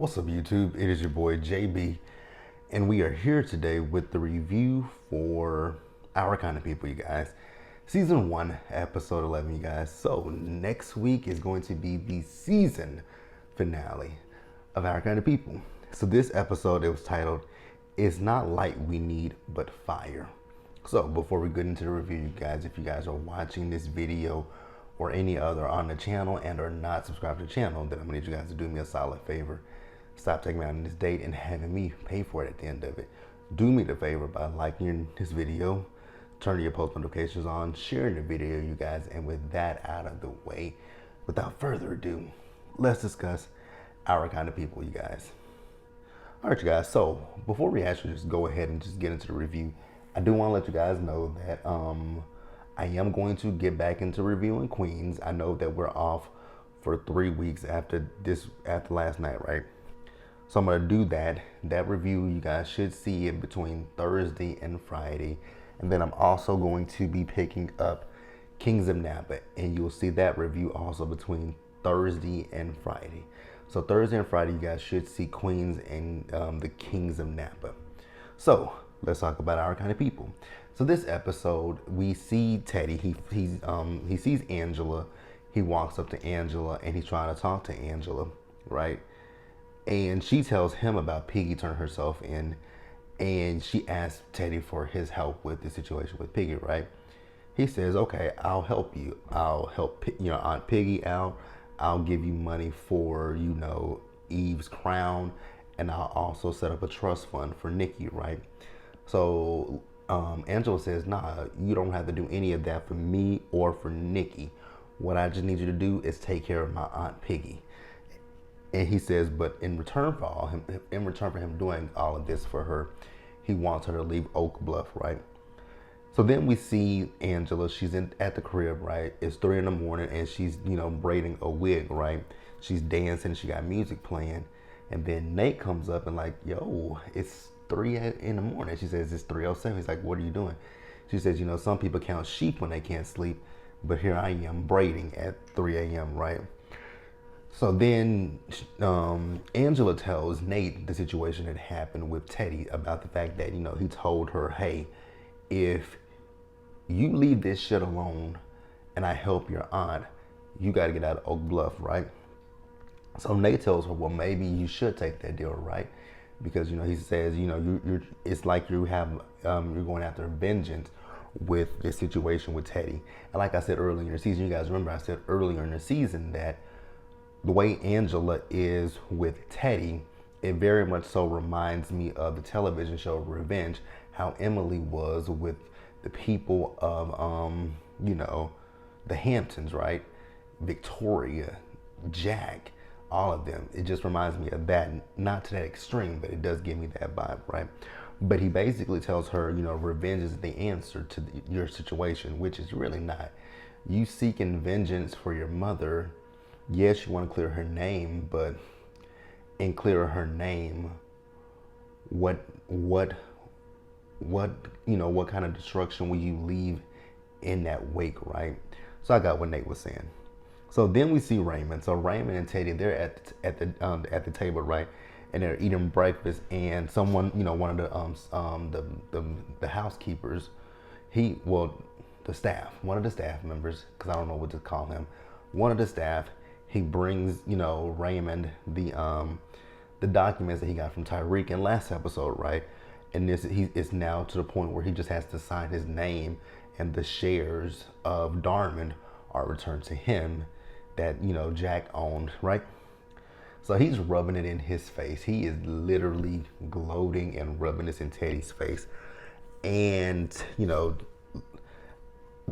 What's up, YouTube? It is your boy JB, and we are here today with the review for Our Kind of People, you guys. Season 1, episode 11, you guys. So next week is going to be the season finale of Our Kind of People. So this episode, it was titled, "It's Not Light We Need, But Fire." So before we get into the review, you guys, if you guys are watching this video or any other on the channel and are not subscribed to the channel, then I'm gonna need you guys to do me a solid favor. Stop taking me out on this date and having me pay for it at the end of it. Do me the favor by liking this video, turning your post notifications on, sharing the video, you guys, and with that out of the way, without further ado, let's discuss Our Kind of People, you guys. All right, you guys, so before we actually just go ahead and just get into the review, I do want to let you guys know that I am going to get back into reviewing Queens. I know that we're off for 3 weeks after last night, right? So I'm gonna do that review. You guys should see it between Thursday and Friday. And then I'm also going to be picking up Kings of Napa, and you'll see that review also between Thursday and Friday. So Thursday and Friday, you guys should see Queens and the Kings of Napa. So let's talk about Our Kind of People. So this episode, we see Teddy. He sees Angela. He walks up to Angela and he's trying to talk to Angela, right? And she tells him about Piggy turning herself in, and she asks Teddy for his help with the situation with Piggy, right? He says, "Okay, I'll help you. I'll help Aunt Piggy out. I'll give you money for Eve's crown, and I'll also set up a trust fund for Nikki," right? So Angela says, "Nah, you don't have to do any of that for me or for Nikki. What I just need you to do is take care of my Aunt Piggy." And he says, but in return for him doing all of this for her, he wants her to leave Oak Bluff, right? So then we see Angela. She's at the crib, right? It's 3 in the morning, and she's braiding a wig, right? She's dancing. She got music playing, and then Nate comes up and like, "Yo, it's 3 in the morning." She says it's 3:07. He's like, "What are you doing?" She says, "Some people count sheep when they can't sleep, but here I am braiding at 3 a.m. right?" So then Angela tells Nate the situation that happened with Teddy about the fact that, he told her, "Hey, if you leave this shit alone and I help your aunt, you got to get out of Oak Bluff, right?" So Nate tells her, "Well, maybe you should take that deal, right?" Because, he says, it's like you're going after vengeance with this situation with Teddy. And like I said earlier in the season, you guys remember I said earlier in the season that the way Angela is with Teddy, it very much so reminds me of the television show Revenge, how Emily was with the people of, the Hamptons, right? Victoria, Jack, all of them. It just reminds me of that, not to that extreme, but it does give me that vibe, right? But he basically tells her, revenge is the answer to your situation, which is really not. You seeking vengeance for your mother. Yes, you want to clear her name, but in clearing her name, what kind of destruction will you leave in that wake, right? So I got what Nate was saying. So then we see Raymond. So Raymond and Teddy, they're at the table, right? And they're eating breakfast, and someone, one of the housekeepers, one of the staff members, because I don't know what to call him, one of the staff, he brings, Raymond the documents that he got from Tyreek in last episode, right? And it's now to the point where he just has to sign his name, and the shares of Darmond are returned to him that, Jack owned, right? So he's rubbing it in his face. He is literally gloating and rubbing this in Teddy's face. And,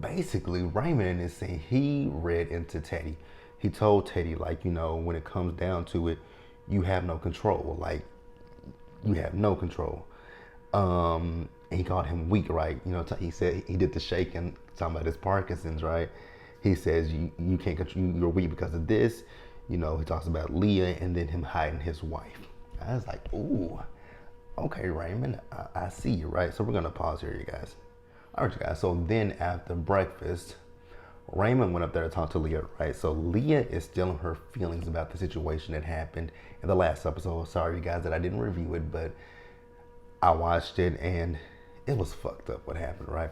basically Raymond is saying he read into Teddy. He told Teddy, like, when it comes down to it, you have no control. Like, you have no control. And he called him weak, right? He said he did the shaking, talking about his Parkinson's, right? He says you can't control, you're weak because of this. He talks about Leah and then him hiding his wife. I was like, ooh, okay, Raymond, I see you, right? So we're gonna pause here, you guys. All right, you guys. So then after breakfast, Raymond went up there to talk to Leah, right? So Leah is still in her feelings about the situation that happened in the last episode. Sorry, you guys, that I didn't review it, but I watched it and it was fucked up what happened, right?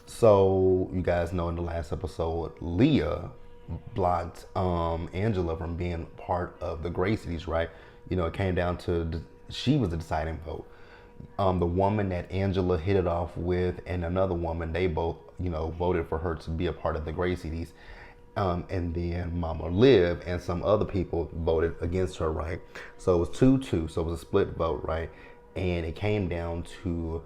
So you guys know in the last episode, Leah blocked Angela from being part of the Gracies, right? You know, it came down to she was the deciding vote. The woman that Angela hit it off with and another woman, they both, you know, voted for her to be a part of the Gracies. And then Mama Liv and some other people voted against her, right? So it was 2-2, so it was a split vote, right? And it came down to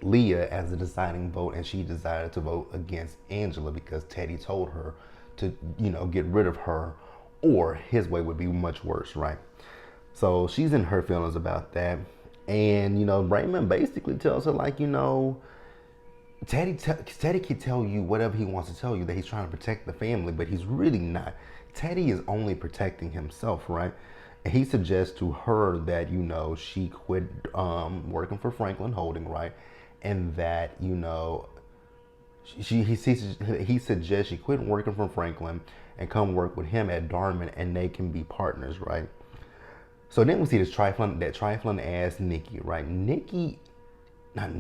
Leah as the deciding vote, and she decided to vote against Angela because Teddy told her to, you know, get rid of her or his way would be much worse, right? So she's in her feelings about that. And, you know, Raymond basically tells her, like, you know, Teddy can tell you whatever he wants to tell you, that he's trying to protect the family, but he's really not. Teddy is only protecting himself, right? And he suggests to her that, you know, she quit working for Franklin Holding, right? And that, you know, he suggests she quit working for Franklin and come work with him at Darman, and they can be partners, right? So then we see this trifling ass Nikki, right? Nikki is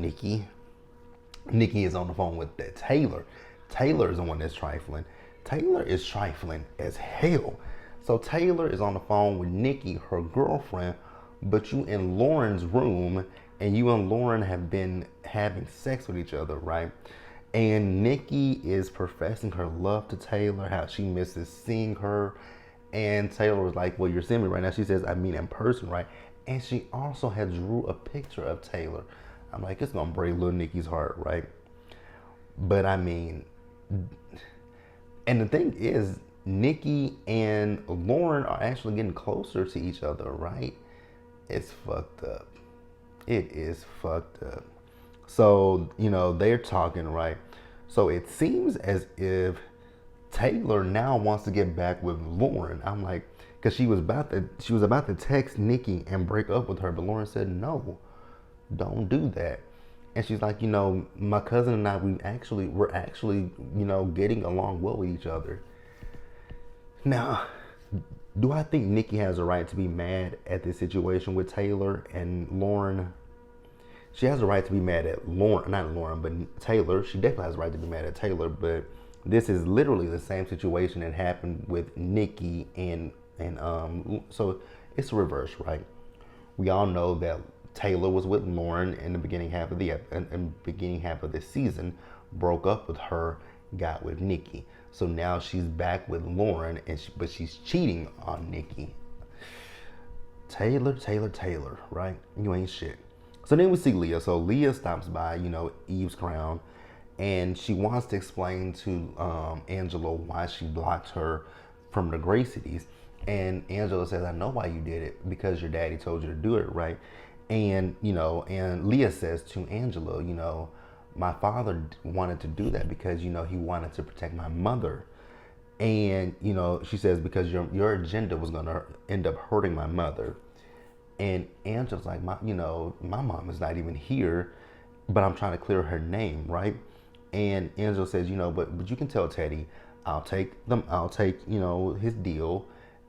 on the phone with that Taylor. Taylor is the one that's trifling. Taylor is trifling as hell. So Taylor is on the phone with Nikki, her girlfriend, but you in Lauren's room, and you and Lauren have been having sex with each other, right? And Nikki is professing her love to Taylor, how she misses seeing her. And Taylor was like, well, you're seeing me right now. She says, I mean in person, right? And she also had drew a picture of Taylor. I'm like, it's gonna break little Nikki's heart, right? But I mean, and the thing is, Nikki and Lauren are actually getting closer to each other, right? It's fucked up. It is fucked up. So, you know, they're talking, right? So it seems as if Taylor now wants to get back with Lauren. I'm like, because she was about to text Nikki and break up with her, but Lauren said, no, don't do that. And she's like, you know, my cousin and I, we're actually, you know, getting along well with each other. Now, do I think Nikki has a right to be mad at this situation with Taylor and Lauren? She has a right to be mad at Lauren, not Lauren, but Taylor. She definitely has a right to be mad at Taylor, but this is literally the same situation that happened with Nikki and so it's reverse, right? We all know that Taylor was with Lauren in the beginning half of the season, broke up with her, got with Nikki. So now she's back with Lauren, but she's cheating on Nikki. Taylor, right? You ain't shit. So then we see Leah. So Leah stops by, you know, Eve's crown, and she wants to explain to Angela why she blocked her from the Gracies. And Angela says, I know why you did it, because your daddy told you to do it, right? And, you know, and Leah says to Angela, you know, my father wanted to do that because, you know, he wanted to protect my mother. And, you know, she says, because your agenda was going to end up hurting my mother. And Angela's like, my mom is not even here, but I'm trying to clear her name, right? And Angela says, you know, but you can tell Teddy, I'll take, you know, his deal,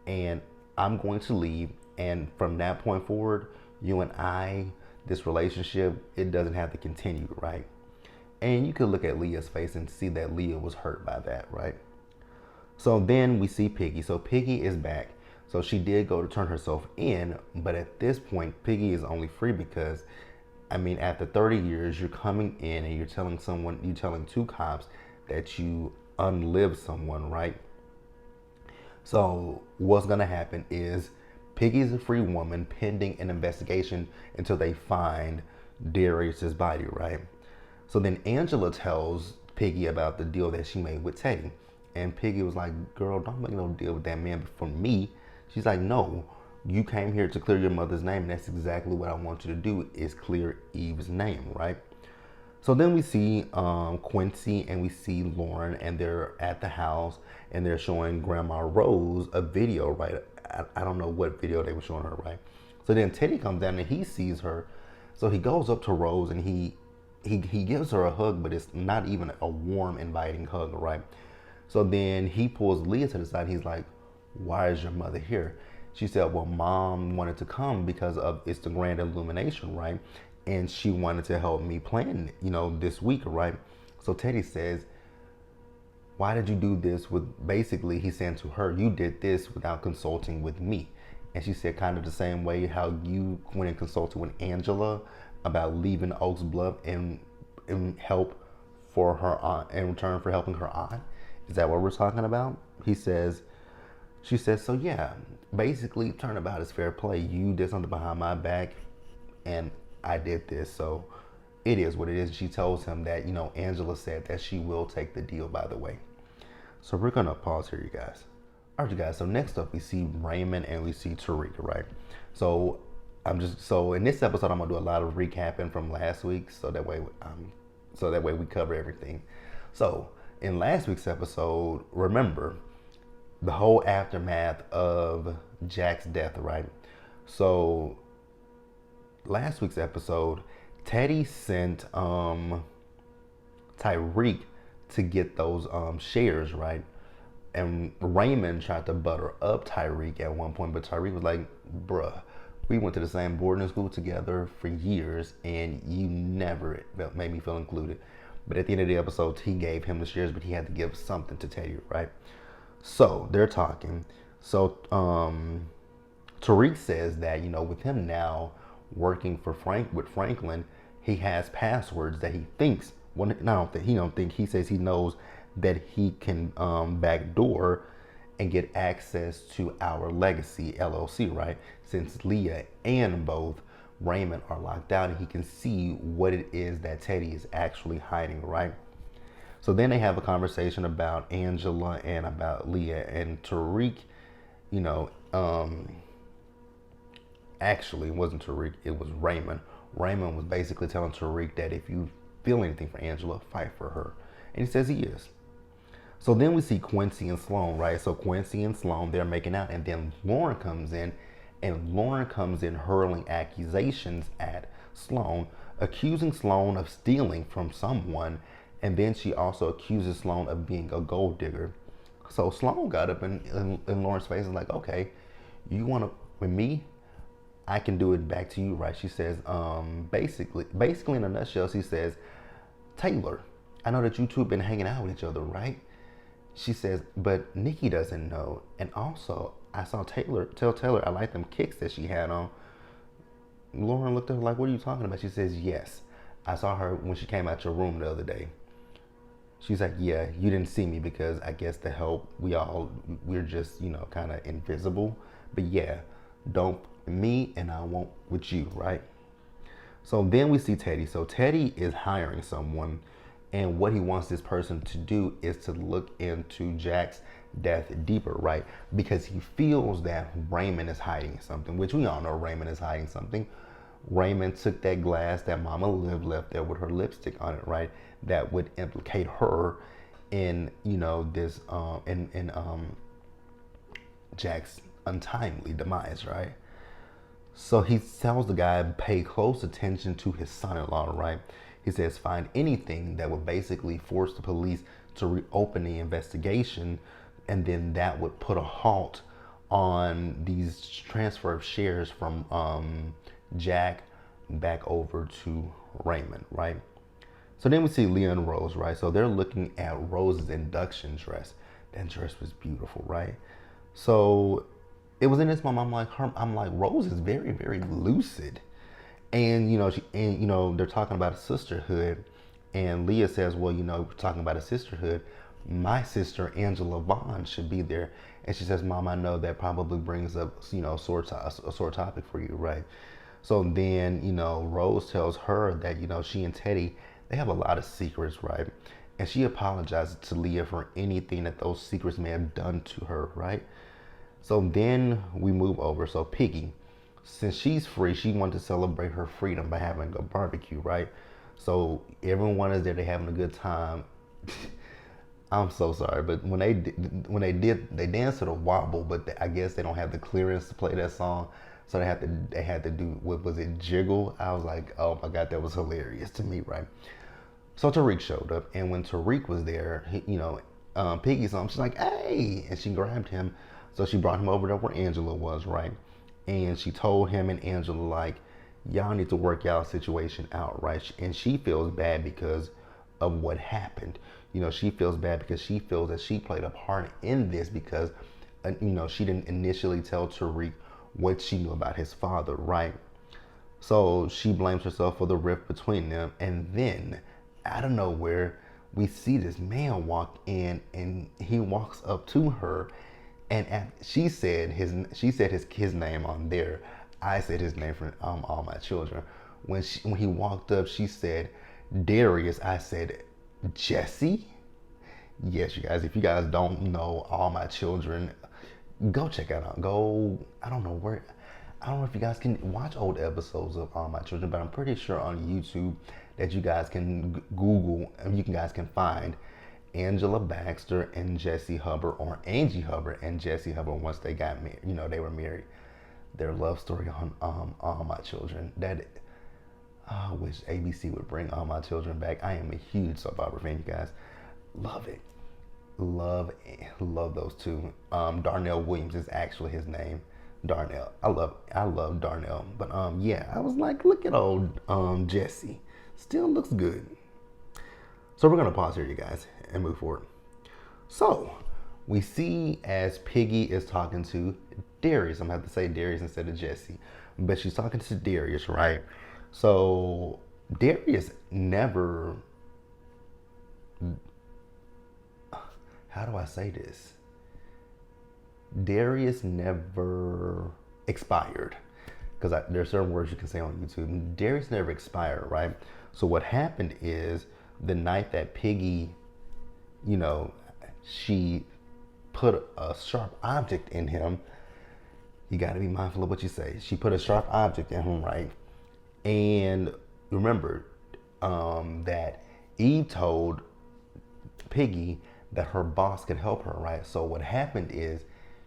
and I'm going to leave. And from that point forward, you and I, this relationship, it doesn't have to continue, right? And you could look at Leah's face and see that Leah was hurt by that, right? So then we see Piggy. So Piggy is back. So she did go to turn herself in, but at this point, Piggy is only free because, I mean, after 30 years, you're coming in and you're telling two cops that you unlived someone, right? So what's gonna happen is Piggy's a free woman pending an investigation until they find Darius's body, right? So then Angela tells Piggy about the deal that she made with Teddy. And Piggy was like, girl, don't make no deal with that man for me. She's like, no, you came here to clear your mother's name, and that's exactly what I want you to do, is clear Eve's name, right? So then we see Quincy and we see Lauren, and they're at the house, and they're showing Grandma Rose a video, right? I don't know what video they were showing her, right? So then Teddy comes down and he sees her. So he goes up to Rose and he he gives her a hug, but it's not even a warm, inviting hug, right? So then he pulls Leah to the side. He's like, "Why is your mother here?" She said, "Well, Mom wanted to come because of it's the grand illumination, right? And she wanted to help me plan, this week, right?" So Teddy says, "Why did you do this with?" Basically, he's saying to her, "You did this without consulting with me." And she said, kind of the same way how you went and consulted with Angela about leaving Oaks Bluff and help for her aunt in return for helping her aunt. Is that what we're talking about? She says, "So yeah, basically, turnabout is fair play. You did something behind my back, and I did this. So it is what it is." She tells him that, Angela said that she will take the deal, by the way. So we're going to pause here, you guys. All right, you guys. So next up, we see Raymond and we see Tariq, right? So so in this episode, I'm going to do a lot of recapping from last week. So that way we cover everything. So in last week's episode, remember the whole aftermath of Jack's death, right? So last week's episode, Teddy sent Tyreek to get those shares, right? And Raymond tried to butter up Tyreek at one point, but Tyreek was like, "Bruh, we went to the same boarding school together for years, and you never made me feel included." But at the end of the episode, he gave him the shares, but he had to give something to Teddy, right? So they're talking. So Tariq says that, with him now working for Franklin, he has passwords that he thinks. Well, he says he knows that he can backdoor and get access to our Legacy LLC, right? Since Leah and both Raymond are locked out, and he can see what it is that Teddy is actually hiding, right? So then they have a conversation about Angela and about Leah, and Tariq, actually it wasn't Tariq, it was Raymond. Raymond was basically telling Tariq that if you feel anything for Angela, fight for her. And he says he is. So then we see Quincy and Sloan, right? So Quincy and Sloan, they're making out, and then Lauren comes in, hurling accusations at Sloan, accusing Sloan of stealing from someone, and then she also accuses Sloan of being a gold digger. So Sloan got up in Lauren's face and like, "Okay, you want to with me? I can do it back to you," right? She says, basically in a nutshell, she says, "Taylor, I know that you two have been hanging out with each other, right?" She says, "But Nikki doesn't know. And also, I saw tell Taylor I like them kicks that she had on." Lauren looked at her like, "What are you talking about?" She says, "Yes, I saw her when she came out your room the other day." She's like, "Yeah, you didn't see me because I guess to help, we're just, kind of invisible. But yeah, don't me and I won't with you, right?" So then we see Teddy. So Teddy is hiring someone, and what he wants this person to do is to look into Jack's death deeper, right? Because he feels that Raymond is hiding something, which we all know Raymond is hiding something. Raymond took that glass that Mama Liv left there with her lipstick on it, right? That would implicate her in, this in Jack's untimely demise, right? So he tells the guy, pay close attention to his son-in-law, right? He says, find anything that would basically force the police to reopen the investigation, and then that would put a halt on these transfer of shares from Jack back over to Raymond, right? So then we see Leah and Rose, right? So they're looking at Rose's induction dress. That dress was beautiful, right? So it was in this moment, I'm like, Rose is very, very lucid. And, they're talking about a sisterhood. And Leah says, well, we're talking about a sisterhood. My sister, Angela Vaughn, should be there. And she says, Mom, I know that probably brings up, a sore topic for you, right? So then, Rose tells her that, she and Teddy, they have a lot of secrets, right? And she apologizes to Leah for anything that those secrets may have done to her, right? So then we move over. So Piggy, since she's free, she wanted to celebrate her freedom by having a barbecue, right? So everyone is there, they're having a good time. I'm so sorry, but when they danced to the wobble, but I guess they don't have the clearance to play that song. So they had to do, what was it, jiggle? I was like, oh my God, that was hilarious to me, right? So Tariq showed up, and when Tariq was there, Piggy saw him. She's like, hey, and she grabbed him. So she brought him over to where Angela was, right? And she told him and Angela, like, y'all need to work y'all situation out, right? And she feels bad because of what happened. She feels bad because she feels that she played a part in this because, she didn't initially tell Tariq what she knew about his father, right? So she blames herself for the rift between them. And then, out of nowhere, we see this man walk in, and he walks up to her, and she said his name on there. I said his name for all my children. When he walked up, she said Darius. I said Jesse. Yes, you guys. If you guys don't know all my children, go check it out. Go. I don't know where. I don't know if you guys can watch old episodes of All My Children, but I'm pretty sure on YouTube that you guys can Google and you guys can find Angela Baxter and Jesse Hubbard, or Angie Hubbard and Jesse Hubbard once they got married. They were married. Their love story on All My Children. I wish ABC would bring All My Children back. I am a huge soap opera fan, you guys. Love it. Love those two. Darnell Williams is actually his name. Darnell. I love Darnell. But yeah, I was like, look at old Jesse. Still looks good. So we're gonna pause here, you guys, and move forward. So we see as Piggy is talking to Darius. I'm gonna have to say Darius instead of Jesse. But she's talking to Darius, right? So Darius never, how do I say this? Darius never expired, because there's certain words you can say on YouTube. Darius never expired, right? So what happened is the night that Piggy, she put a sharp object in him. You got to be mindful of what you say. She put a sharp object in him, right? And remember that Eve told Piggy that her boss could help her, right? So what happened is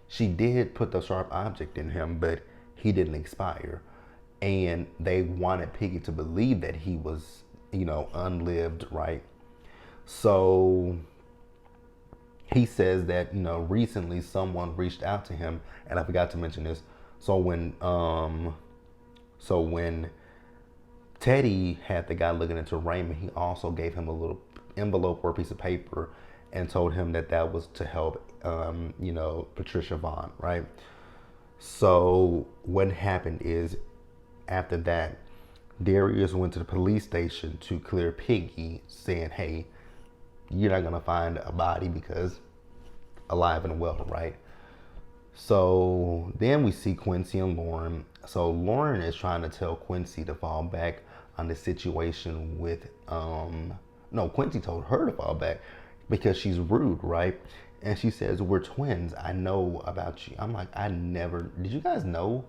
she did put the sharp object in him, but he didn't expire. And they wanted Piggy to believe that he was, unlived, right? So he says that, recently someone reached out to him, and I forgot to mention this. So when Teddy had the guy looking into Raymond, he also gave him a little envelope or a piece of paper and told him that was to help, Patricia Vaughn, right? So what happened is, after that, Darius went to the police station to clear Piggy, saying, hey, you're not gonna find a body because alive and well, right? So then we see Quincy and Lauren. So Lauren is trying to tell Quincy to fall back on the situation with, Quincy told her to fall back because she's rude, right? And she says, we're twins. I know about you. I'm like, did you guys know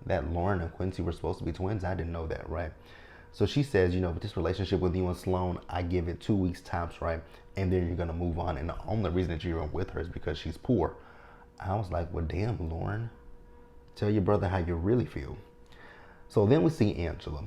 that Lauren and Quincy were supposed to be twins? I didn't know that, right? So she says, with this relationship with you and Sloan, I give it 2 weeks tops, right? And then you're gonna move on. And the only reason that you're with her is because she's poor. I was like, well, damn, Lauren, tell your brother how you really feel. So then we see Angela.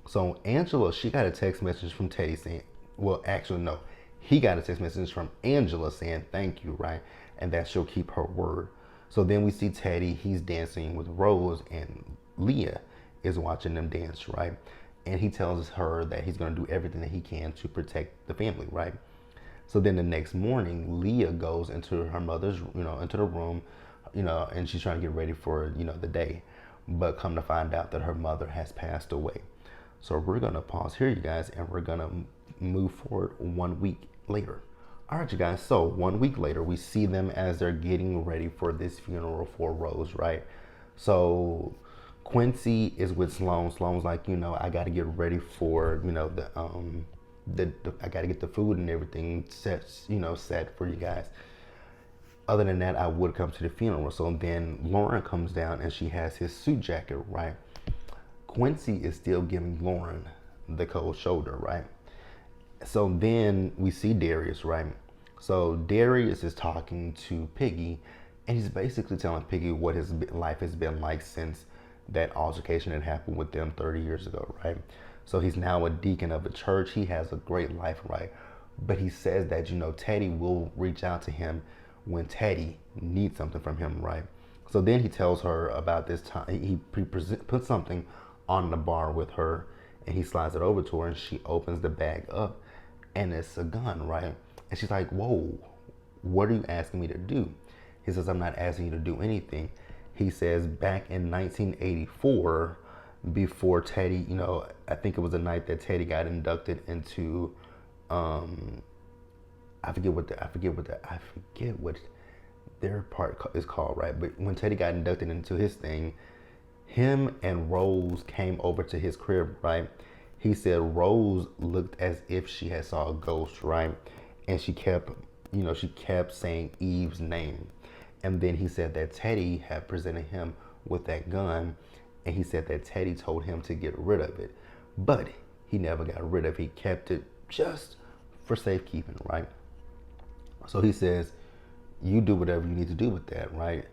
So Angela, she got a text message from Teddy saying, well, actually, no. He got a text message from Angela saying thank you, right? And that she'll keep her word. So then we see Teddy, he's dancing with Rose, and Leah is watching them dance, right? And he tells her that he's gonna do everything that he can to protect the family, right? So then the next morning, Leah goes into her mother's, into the room, and she's trying to get ready for, the day. But come to find out that her mother has passed away. So we're gonna pause here, you guys, and we're gonna move forward 1 week later. All right, you guys, so 1 week later, we see them as they're getting ready for this funeral for Rose, right? So Quincy is with Sloan. Sloan's like, I got to get ready for, I got to get the food and everything set for you guys. Other than that, I would come to the funeral. So then Lauren comes down and she has his suit jacket, right? Quincy is still giving Lauren the cold shoulder, right? So then we see Darius, right? So Darius is talking to Piggy, and he's basically telling Piggy what his life has been like since, that altercation that happened with them 30 years ago, right? So he's now a deacon of a church. He has a great life, right? But he says that, Teddy will reach out to him when Teddy needs something from him, right? So then he tells her about this time. He puts something on the bar with her, and he slides it over to her, and she opens the bag up, and it's a gun, right? And she's like, whoa, what are you asking me to do? He says, I'm not asking you to do anything. He says, back in 1984, before Teddy, I think it was the night that Teddy got inducted into, I forget what their part is called, right? But when Teddy got inducted into his thing, him and Rose came over to his crib, right? He said Rose looked as if she had saw a ghost, right? And she kept saying Eve's name. And then he said that Teddy had presented him with that gun, and he said that Teddy told him to get rid of it. But he never got rid of it. He kept it just for safekeeping, right? So he says, you do whatever you need to do with that, right?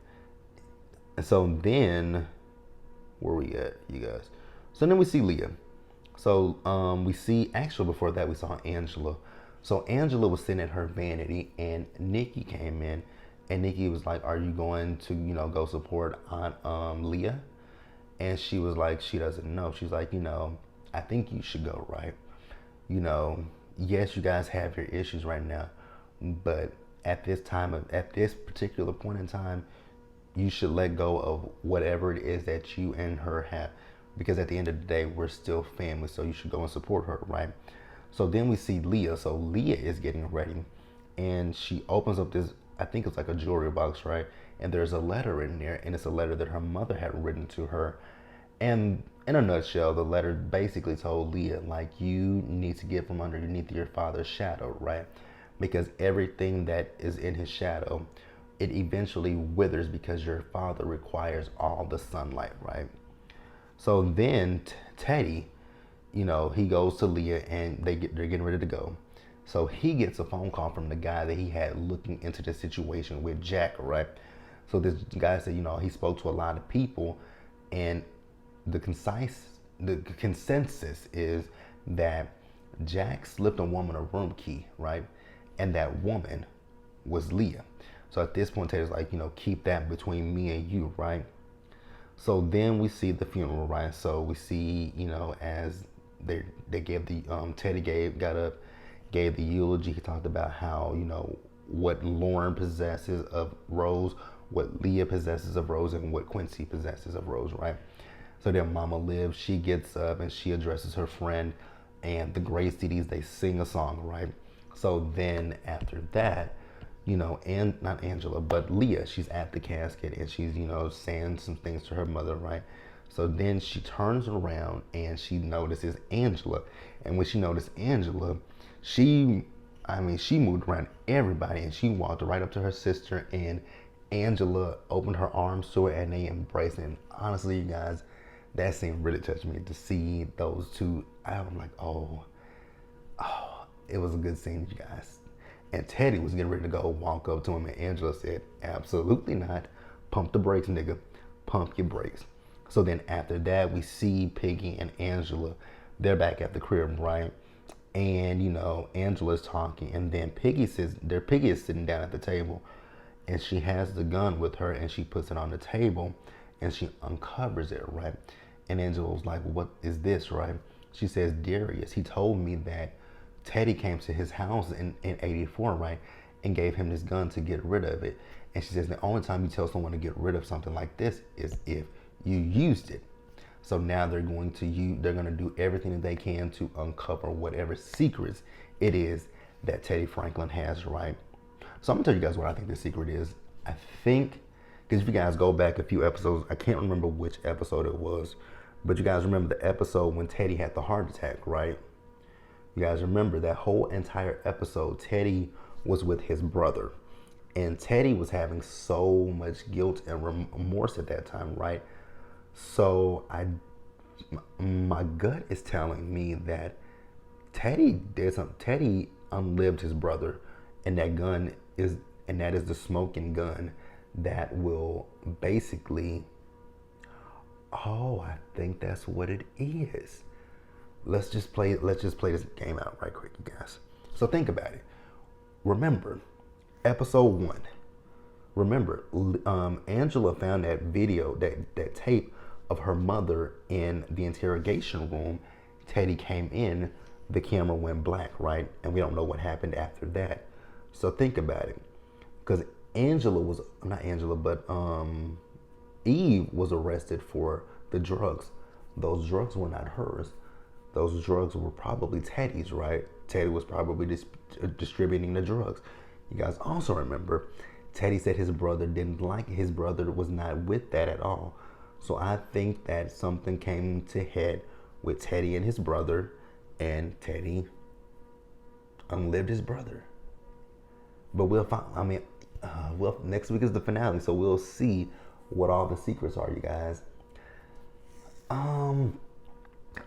And so then, where we at, you guys? So then we see Leah. So we see, actually before that, we saw Angela. So Angela was sitting at her vanity, and Nikki came in, and Nikki was like, are you going to, go support Aunt Leah? And she was like, she doesn't know. She's like, I think you should go, right? Yes, you guys have your issues right now, but at this particular point in time, you should let go of whatever it is that you and her have, because at the end of the day, we're still family. So you should go and support her, right? So then we see Leah. So Leah is getting ready, and she opens up this, I think it's like a jewelry box, right? And there's a letter in there, and it's a letter that her mother had written to her. And in a nutshell, the letter basically told Leah, like, you need to get from underneath your father's shadow, right? Because everything that is in his shadow, it eventually withers, because your father requires all the sunlight, right? So then Teddy, he goes to Leah, and they're getting ready to go. So he gets a phone call from the guy that he had looking into the situation with Jack, right? So this guy said, he spoke to a lot of people, and the consensus is that Jack slipped a woman a room key, right? And that woman was Leah. So at this point, Teddy's like, keep that between me and you, right? So then we see the funeral, right? So we see, as they gave the Teddy got up, gave the eulogy. He talked about how, what Lauren possesses of Rose, what Leah possesses of Rose, and what Quincy possesses of Rose, right? So then Mama Liv, she gets up and she addresses her friend, and the Gray CDs, they sing a song, right? So then after that, and not Angela, but Leah, she's at the casket, and she's, saying some things to her mother, right? So then she turns around and she notices Angela. And when she noticed Angela, she moved around everybody, and she walked right up to her sister, and Angela opened her arms to her, and they embraced. And honestly, you guys, that scene really touched me, to see those two. I'm like, oh, it was a good scene, you guys. And Teddy was getting ready to go walk up to him, and Angela said, absolutely not. Pump the brakes, nigga. Pump your brakes. So then after that, we see Piggy and Angela. They're back at the crib, right? And, Angela's talking, and then Piggy is sitting down at the table, and she has the gun with her, and she puts it on the table, and she uncovers it, right? And Angela was like, what is this, right? She says, Darius, he told me that Teddy came to his house in 84, right? And gave him this gun to get rid of it. And she says, the only time you tell someone to get rid of something like this is if you used it. So now they're going to do everything that they can to uncover whatever secrets it is that Teddy Franklin has, right? So I'm gonna tell you guys what I think the secret is. I think, because if you guys go back a few episodes, I can't remember which episode it was, but you guys remember the episode when Teddy had the heart attack, right? You guys remember that whole entire episode, Teddy was with his brother, and Teddy was having so much guilt and remorse at that time, right? So my gut is telling me that Teddy did something. Teddy unlived his brother, and that is the smoking gun that will basically Oh, I think that's what it is. Let's just play this game out right quick, you guys. So think about it. Remember, episode 1. Remember, Angela found that video, that tape of her mother in the interrogation room. Teddy came in, the camera went black, right? And we don't know what happened after that. So think about it. Because not Angela, but Eve was arrested for the drugs. Those drugs were not hers. Those drugs were probably Teddy's, right? Teddy was probably distributing the drugs. You guys also remember, Teddy said his brother didn't like it. His brother was not with that at all. So I think that something came to head with Teddy and his brother, and Teddy unlived his brother. But we'll find, next week is the finale, so we'll see what all the secrets are, you guys.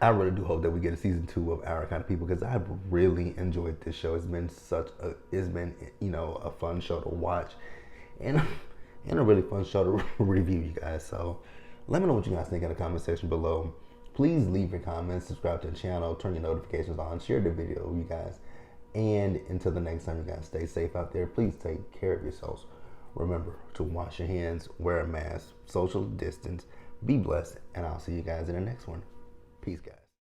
I really do hope that we get a season 2 of Our Kind of People, because I've really enjoyed this show. It's been a fun show to watch, and a really fun show to review, you guys. So let me know what you guys think in the comment section below. Please leave your comments, subscribe to the channel, turn your notifications on, share the video, you guys. And until the next time, you guys, stay safe out there. Please take care of yourselves. Remember to wash your hands, wear a mask, social distance, be blessed, and I'll see you guys in the next one. Peace, guys.